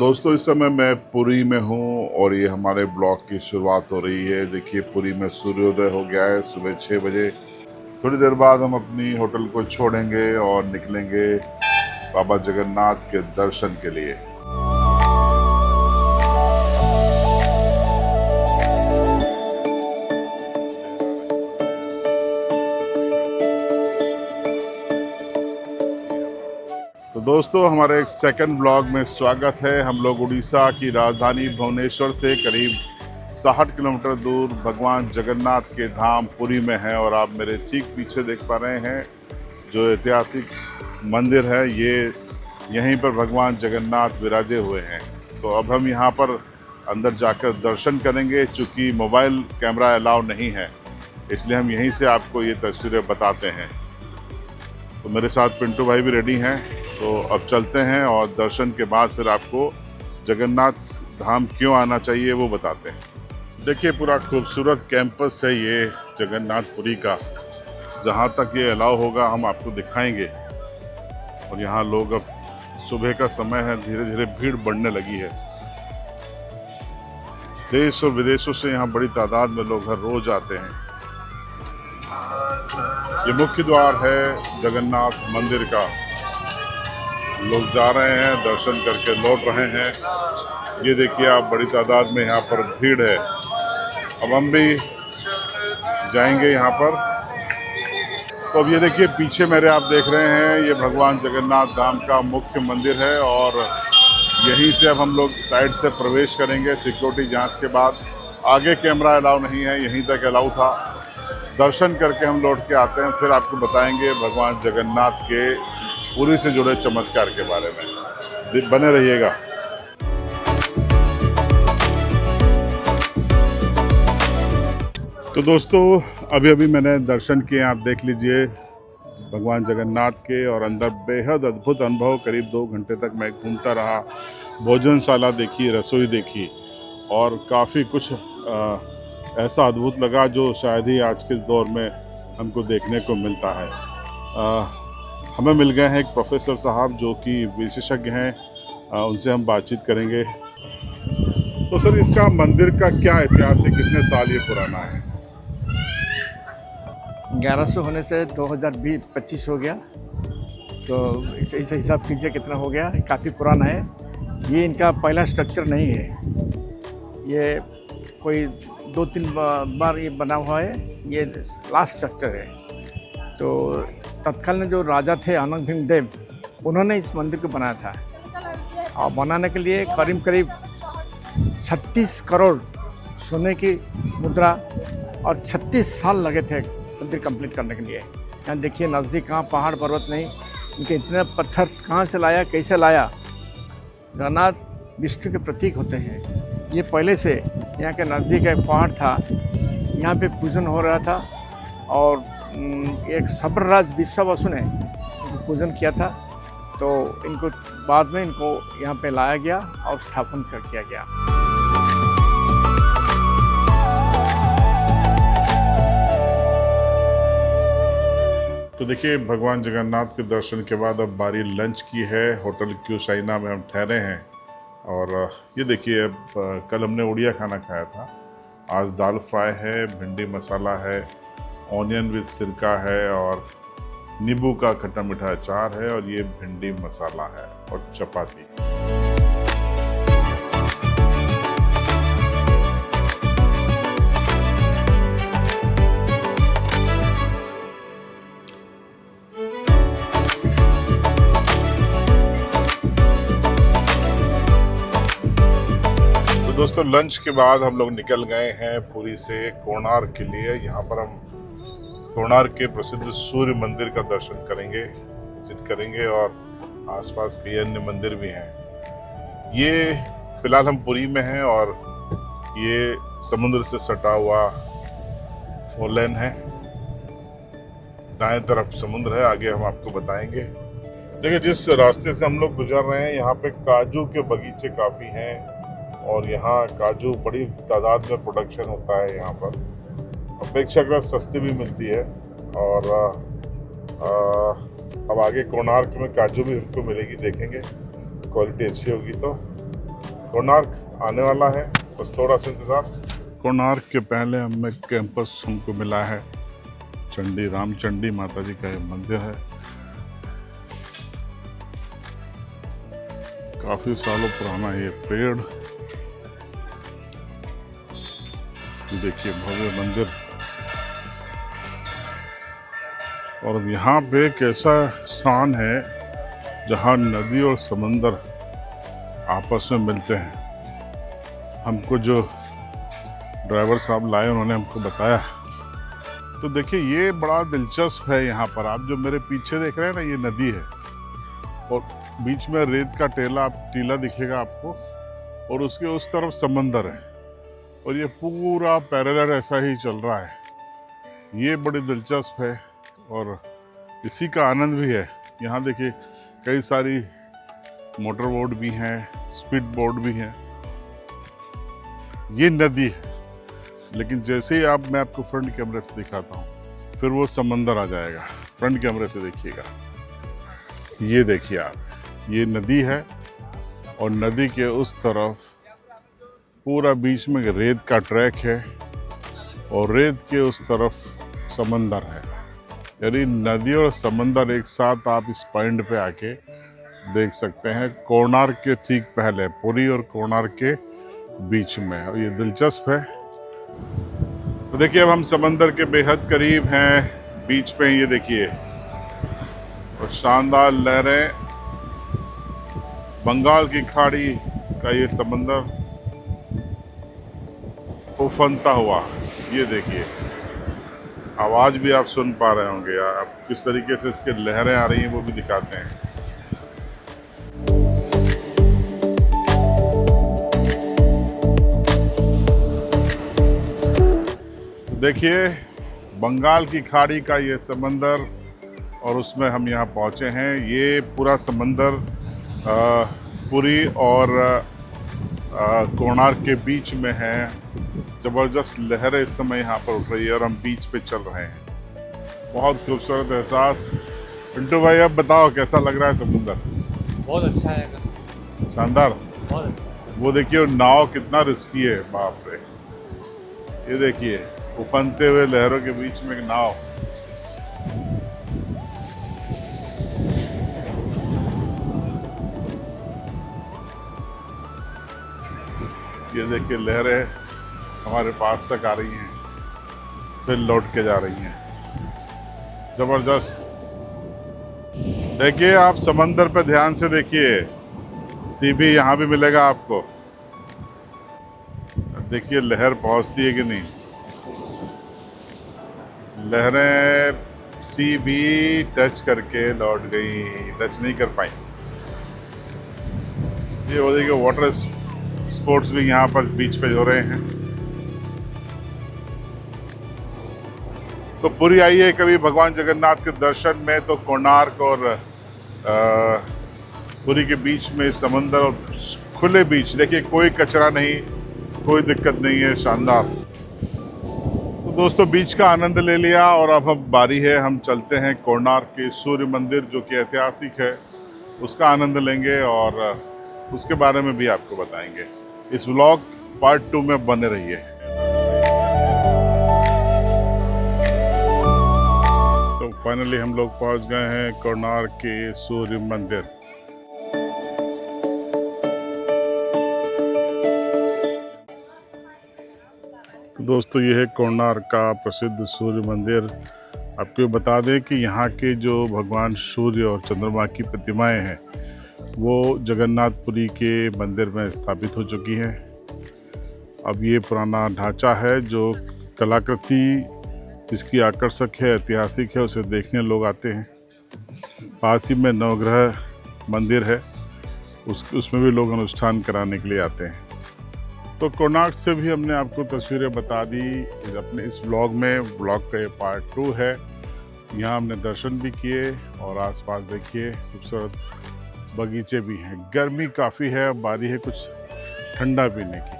दोस्तों इस समय मैं पुरी में हूँ और ये हमारे ब्लॉग की शुरुआत हो रही है। देखिए पुरी में सूर्योदय हो गया है सुबह 6 बजे। थोड़ी देर बाद हम अपनी होटल को छोड़ेंगे और निकलेंगे बाबा जगन्नाथ के दर्शन के लिए। तो दोस्तों हमारे एक सेकंड ब्लॉग में स्वागत है। हम लोग उड़ीसा की राजधानी भुवनेश्वर से करीब 60 किलोमीटर दूर भगवान जगन्नाथ के धाम पुरी में हैं और आप मेरे ठीक पीछे देख पा रहे हैं जो ऐतिहासिक मंदिर है, ये यहीं पर भगवान जगन्नाथ विराजे हुए हैं। तो अब हम यहाँ पर अंदर जाकर दर्शन करेंगे। चूँकि मोबाइल कैमरा अलाउ नहीं है इसलिए हम यहीं से आपको ये तस्वीरें बताते हैं। तो मेरे साथ पिंटू भाई भी रेडी हैं, तो अब चलते हैं और दर्शन के बाद फिर आपको जगन्नाथ धाम क्यों आना चाहिए वो बताते हैं। देखिए पूरा खूबसूरत कैंपस है ये जगन्नाथपुरी का। जहाँ तक ये अलाउ होगा हम आपको दिखाएंगे। और यहाँ लोग अब सुबह का समय है, धीरे धीरे भीड़ बढ़ने लगी है। देश और विदेशों से यहाँ बड़ी तादाद में लोग हर रोज आते हैं। ये मुख्य द्वार है जगन्नाथ मंदिर का। लोग जा रहे हैं, दर्शन करके लौट रहे हैं। ये देखिए आप, बड़ी तादाद में यहाँ पर भीड़ है। अब हम भी जाएंगे यहाँ पर। तो अब ये देखिए पीछे मेरे आप देख रहे हैं, ये भगवान जगन्नाथ धाम का मुख्य मंदिर है और यहीं से अब हम लोग साइड से प्रवेश करेंगे सिक्योरिटी जांच के बाद। आगे कैमरा अलाउ नहीं है, यहीं तक अलाउ था। दर्शन करके हम लौट के आते हैं, फिर आपको बताएंगे भगवान जगन्नाथ के पुरी से जुड़े चमत्कार के बारे में। बने रहिएगा। तो दोस्तों अभी मैंने दर्शन किए, आप देख लीजिए भगवान जगन्नाथ के। और अंदर बेहद अद्भुत अनुभव, करीब 2 घंटे तक मैं घूमता रहा। भोजनशाला देखी, रसोई देखी और काफ़ी कुछ ऐसा अद्भुत लगा जो शायद ही आज के दौर में हमको देखने को मिलता है। हमें मिल गए हैं एक प्रोफेसर साहब जो कि विशेषज्ञ हैं, उनसे हम बातचीत करेंगे। तो सर इसका मंदिर का क्या इतिहास है, कितने साल ये पुराना है? 1100 होने से 2020-25 हो गया, तो इसे हिसाब कीजिए कितना हो गया। काफ़ी पुराना है। ये इनका पहला स्ट्रक्चर नहीं है, ये कोई 2-3 बार ये बना हुआ है, ये लास्ट स्ट्रक्चर है। तो तत्कालीन जो राजा थे अनंग भीम देव, उन्होंने इस मंदिर को बनाया था। और बनाने के लिए करीब 36 करोड़ सोने की मुद्रा और 36 साल लगे थे मंदिर कंप्लीट करने के लिए। यहाँ देखिए नज़दीक, कहाँ पहाड़ पर्वत नहीं, इनके इतने पत्थर कहाँ से लाया, कैसे लाया। जगन्नाथ विष्णु के प्रतीक होते हैं। ये पहले से यहाँ के नज़दीक एक पहाड़ था, यहाँ पे पूजन हो रहा था और एक सब्रराज विश्वावसु ने पूजन किया था। तो इनको बाद में इनको यहाँ पे लाया गया और स्थापन किया गया। तो देखिए भगवान जगन्नाथ के दर्शन के बाद अब बारी लंच की है। होटल क्यू साइना में हम ठहरे हैं और ये देखिए अब कल हमने उड़िया खाना खाया था, आज दाल फ्राई है, भिंडी मसाला है, ऑनियन विद सिरका है और नींबू का खट्टा मीठा अचार है और ये भिंडी मसाला है और चपाती। तो दोस्तों लंच के बाद हम लोग निकल गए हैं पुरी से कोणार्क के लिए। यहाँ पर हम कोणार्क के प्रसिद्ध सूर्य मंदिर का दर्शन करेंगे, विजिट करेंगे और आसपास कई अन्य मंदिर भी हैं। ये फिलहाल हम पुरी में हैं और ये समुद्र से सटा हुआ 4 लेन है। दाएं तरफ समुद्र है, आगे हम आपको बताएंगे। देखिए जिस रास्ते से हम लोग गुजर रहे हैं यहाँ पे काजू के बगीचे काफ़ी हैं और यहाँ काजू बड़ी तादाद में प्रोडक्शन होता है। यहाँ पर अपेक्षाकृत सस्ती भी मिलती है और अब आगे कोणार्क में काजू भी हमको मिलेगी, देखेंगे क्वालिटी अच्छी होगी तो। कोणार्क आने वाला है, बस थोड़ा सा इंतज़ार। कोणार्क के पहले हमें कैंपस हमको मिला है। चंडी रामचंडी माता जी का ये मंदिर है। काफ़ी सालों पुराना ये पेड़। देखिए भव्य मंदिर। और यहाँ पे एक ऐसा स्थान है जहाँ नदी और समंदर आपस में मिलते हैं। हमको जो ड्राइवर साहब लाए उन्होंने हमको बताया। तो देखिए ये बड़ा दिलचस्प है। यहाँ पर आप जो मेरे पीछे देख रहे हैं ना, ये नदी है और बीच में रेत का टीला दिखेगा आपको, और उसके उस तरफ समंदर है, और ये पूरा पैरेलल ऐसा ही चल रहा है। ये बड़ी दिलचस्प है और इसी का आनंद भी है। यहाँ देखिए कई सारी मोटर बोट भी हैं, स्पीड बोट भी हैं। ये नदी है, लेकिन जैसे ही मैं आपको फ्रंट कैमरे से दिखाता हूँ फिर वो समंदर आ जाएगा। फ्रंट कैमरे से देखिएगा, ये देखिए आप, ये नदी है और नदी के उस तरफ पूरा बीच में रेत का ट्रैक है और रेत के उस तरफ समंदर है। यानी नदी और समंदर एक साथ आप इस पॉइंट पे आके देख सकते हैं। कोणार्क के ठीक पहले, पुरी और कोणार्क के बीच में, और ये दिलचस्प है। तो देखिए अब हम समंदर के बेहद करीब हैं, बीच पे ये देखिए, और शानदार लहरें, बंगाल की खाड़ी का ये समंदर उफनता हुआ, ये देखिए। आवाज़ भी आप सुन पा रहे होंगे, आप किस तरीके से इसके लहरें आ रही हैं वो भी दिखाते हैं। देखिए बंगाल की खाड़ी का ये समंदर, और उसमें हम यहाँ पहुँचे हैं। ये पूरा समंदर पुरी और कोणार्क के बीच में है। ज़बरदस्त लहरें इस समय यहाँ पर उठ रही है और हम बीच पे चल रहे हैं। बहुत खूबसूरत एहसास। पिंटू भाई अब बताओ कैसा लग रहा है समुंदर? बहुत अच्छा है, शानदार। बहुत अच्छा। वो देखिए नाव कितना रिस्की है, बाप रे। ये देखिए उफनते हुए लहरों के बीच में एक नाव। ये देखिए लहरें हमारे पास तक आ रही हैं, फिर लौट के जा रही हैं। जबरदस्त। देखिए आप समंदर पे ध्यान से देखिए, सीबी यहाँ भी मिलेगा आपको। देखिए लहर पहुँचती है कि नहीं। लहरें सीबी टच करके लौट गई, टच नहीं कर पाई। ये वो देखिए वाटर स्पोर्ट्स भी यहाँ पर बीच पे हो रहे हैं। तो पुरी आइए कभी भगवान जगन्नाथ के दर्शन में, तो कोणार्क और पुरी के बीच में समंदर और खुले बीच, देखिए कोई कचरा नहीं, कोई दिक्कत नहीं है। शानदार। तो दोस्तों बीच का आनंद ले लिया और अब बारी है, हम चलते हैं कोणार्क के सूर्य मंदिर जो कि ऐतिहासिक है, उसका आनंद लेंगे और उसके बारे में भी आपको बताएंगे। इस व्लॉग पार्ट 2 में बने रहिए। तो फाइनली हम लोग पहुंच गए हैं कोणार्क के सूर्य मंदिर। तो दोस्तों ये है कोणार्क का प्रसिद्ध सूर्य मंदिर। आपको बता दें कि यहाँ के जो भगवान सूर्य और चंद्रमा की प्रतिमाएं हैं वो जगन्नाथपुरी के मंदिर में स्थापित हो चुकी हैं। अब ये पुराना ढांचा है, जो कलाकृति जिसकी आकर्षक है, ऐतिहासिक है, उसे देखने लोग आते हैं। पास ही में नवग्रह मंदिर है, उसमें भी लोग अनुष्ठान कराने के लिए आते हैं। तो कोणार्क से भी हमने आपको तस्वीरें बता दी अपने इस व्लॉग में। व्लॉग का ये पार्ट 2 है। यहाँ हमने दर्शन भी किए और आसपास देखिए खूबसूरत बगीचे भी हैं। गर्मी काफ़ी है, बारी है कुछ ठंडा पीने की।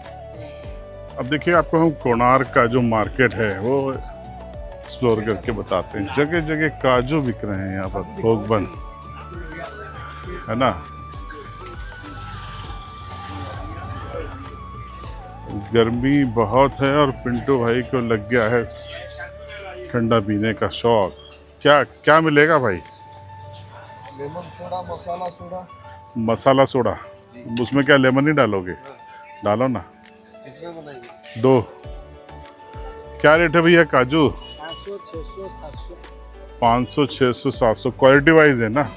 अब देखिए आपको हम कोणार्क का जो मार्केट है वो एक्सप्लोर करके बताते हैं। जगह जगह काजू बिक रहे हैं यहाँ पर, थोक बंद है ना। गर्मी बहुत है और पिंटू भाई को लग गया है ठंडा पीने का शौक। क्या क्या मिलेगा भाई? लेमन सोडा, मसाला सोडा। मसाला सोडा। उसमें क्या लेमन ही डालोगे? डालो ना। कितने बनाएंगे? 2। क्या रेट है भैया काजू? 500, 600, 700। 500, 600, 700 क्वालिटी वाइज है ना?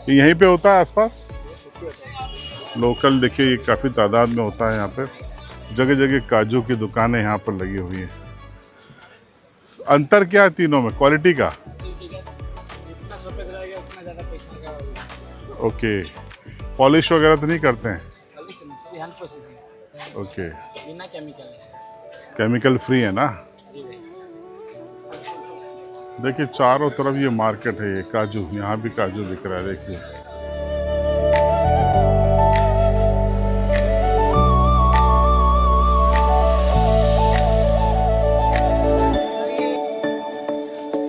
ये यहीं पे होता है आसपास? लोकल देखिए, ये काफ़ी तादाद में होता है यहाँ पे। जगह जगह काजू की दुकानें यहाँ पर लगी हुई हैं। अंतर क्या है तीनों में क्वालिटी का? जितना सफेद रहेगा उतना ज़्यादा पैसा का। ओके। पॉलिश वगैरह तो नहीं करते हैं? खाली से नहीं, सभी हैंड प्रोसेसिंग, ओके। बिना केमिकल है। केमिकल फ्री है ना? जी भाई। देखिए चारों तरफ ये मार्केट है, ये काजू, यहाँ भी काजू बिक रहा है देखिए।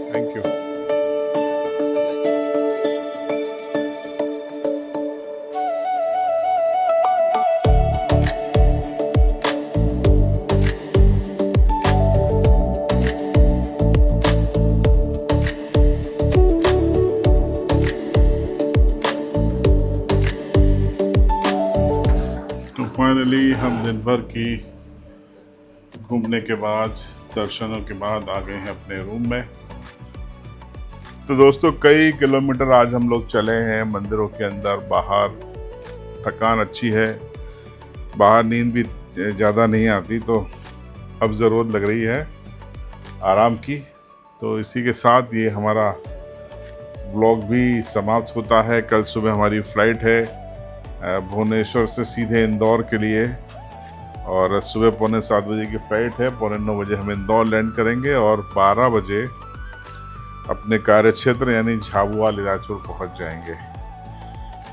Thank you. फाइनली हम दिन भर की घूमने के बाद, दर्शनों के बाद आ गए हैं अपने रूम में। तो दोस्तों कई किलोमीटर आज हम लोग चले हैं मंदिरों के अंदर बाहर। थकान अच्छी है, बाहर नींद भी ज़्यादा नहीं आती, तो अब ज़रूरत लग रही है आराम की। तो इसी के साथ ये हमारा ब्लॉग भी समाप्त होता है। कल सुबह हमारी फ़्लाइट है भुवनेश्वर से सीधे इंदौर के लिए, और सुबह 7:45 बजे की फ़्लाइट है। 9:45 बजे हम इंदौर लैंड करेंगे और 12 बजे अपने कार्य क्षेत्र यानी झाबुआ लीलाचौर पहुंच जाएंगे।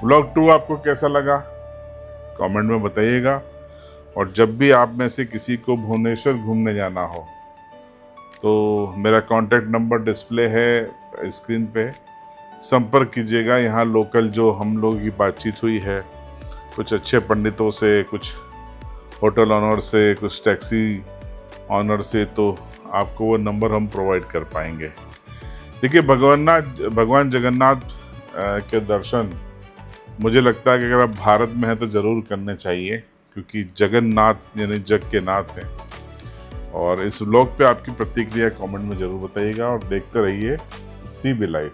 व्लॉग 2 आपको कैसा लगा कमेंट में बताइएगा। और जब भी आप में से किसी को भुवनेश्वर घूमने जाना हो तो मेरा कॉन्टैक्ट नंबर डिस्प्ले है स्क्रीन पे, संपर्क कीजिएगा। यहाँ लोकल जो हम लोगों की बातचीत हुई है, कुछ अच्छे पंडितों से, कुछ होटल ऑनर से, कुछ टैक्सी ऑनर से, तो आपको वो नंबर हम प्रोवाइड कर पाएंगे। देखिए भगवान जगन्नाथ के दर्शन मुझे लगता है कि अगर आप भारत में हैं तो ज़रूर करने चाहिए, क्योंकि जगन्नाथ यानी जग के नाथ हैं। और इस व्लॉग पे आपकी प्रतिक्रिया कमेंट में ज़रूर बताइएगा और देखते रहिए CB लाइव।